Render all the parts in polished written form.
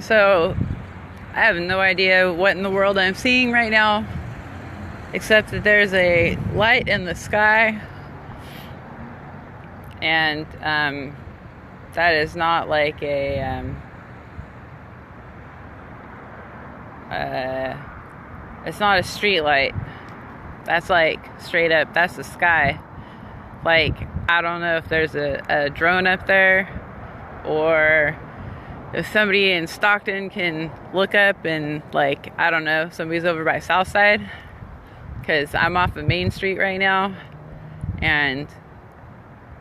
So I have no idea what in the world I'm seeing right now, except that there's a light in the sky, and that is not like a it's not a street light. That's like straight up, that's the sky. Like, I don't know if there's a drone up there, or if somebody in Stockton can look up and, like, I don't know, somebody's over by Southside, because I'm off of Main Street right now, and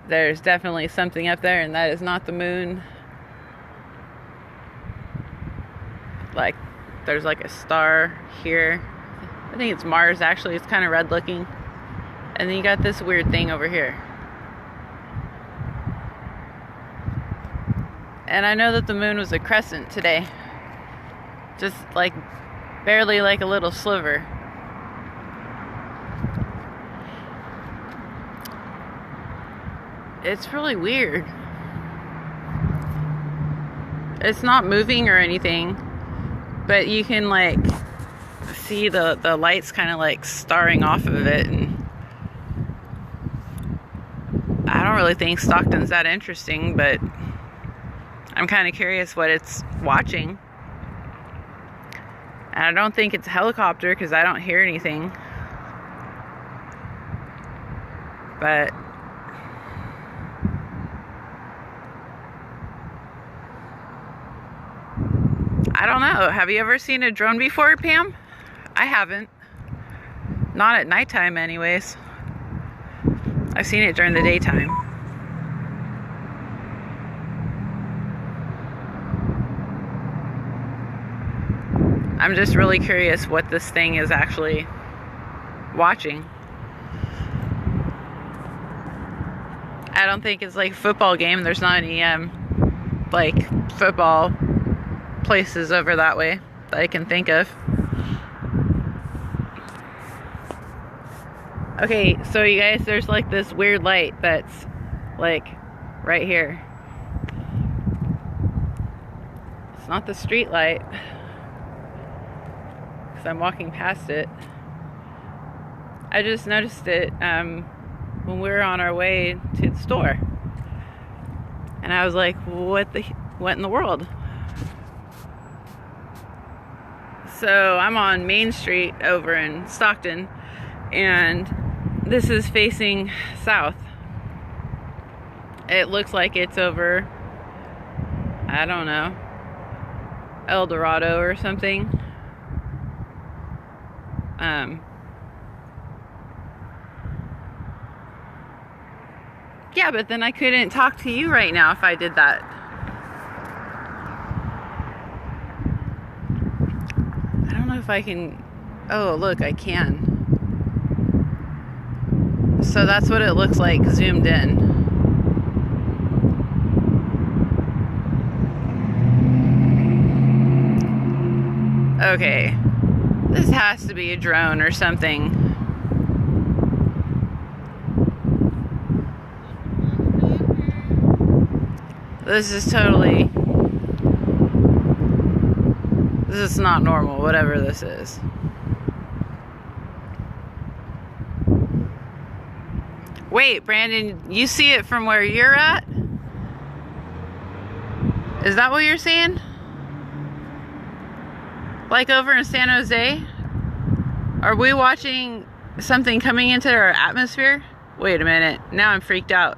there's definitely something up there, and that is not the moon. Like, there's like a star here. I think it's Mars, actually. It's kind of red looking. And then you got this weird thing over here. And I know that the moon was a crescent today. Just like barely like a little sliver. It's really weird. It's not moving or anything, but you can like see the lights kind of like starring off of it, and I don't really think Stockton's that interesting, but I'm kind of curious what it's watching. And I don't think it's a helicopter because I don't hear anything. But I don't know. Have you ever seen a drone before, Pam? I haven't. Not at nighttime anyways. I've seen it during the daytime. I'm just really curious what this thing is actually watching. I don't think it's like a football game. There's not any like football places over that way that I can think of. Okay, so you guys, there's like this weird light that's like right here. It's not the street light, because I'm walking past it. I just noticed it when we were on our way to the store, and I was like, what in the world? So I'm on Main Street over in Stockton, and this is facing south. It looks like it's over, I don't know, El Dorado or something. Yeah, but then I couldn't talk to you right now if I did that. I don't know if I can. Oh, look, I can. So that's what it looks like zoomed in. Okay. This has to be a drone or something. This is totally... This is not normal, whatever this is. Wait, Brandon, you see it from where you're at? Is that what you're saying? Like over in San Jose? Are we watching something coming into our atmosphere? Wait a minute, now I'm freaked out.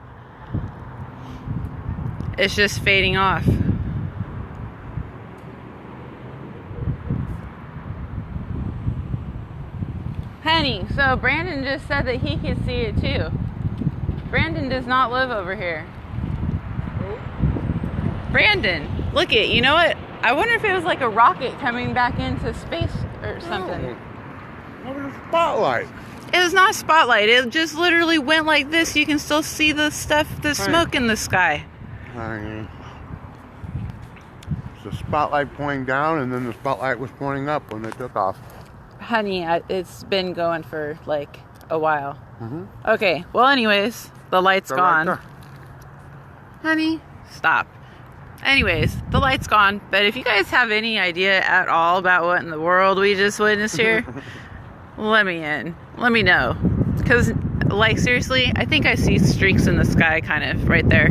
It's just fading off. Honey, so Brandon just said that he could see it too. Brandon does not live over here. Brandon, look it, you know what? I wonder if it was like a rocket coming back into space or something. What was a spotlight? It was not a spotlight. It just literally went like this. You can still see the stuff, the smoke in the sky. It's the spotlight pointing down, and then the spotlight was pointing up when they took off. Honey, it's been going for like a while. Mm-hmm. Okay, well anyways, the light's They're gone. right there. Honey, stop. Anyways, the light's gone. But if you guys have any idea at all about what in the world we just witnessed here, let me in. Let me know. Because, like, seriously, I think I see streaks in the sky kind of right there.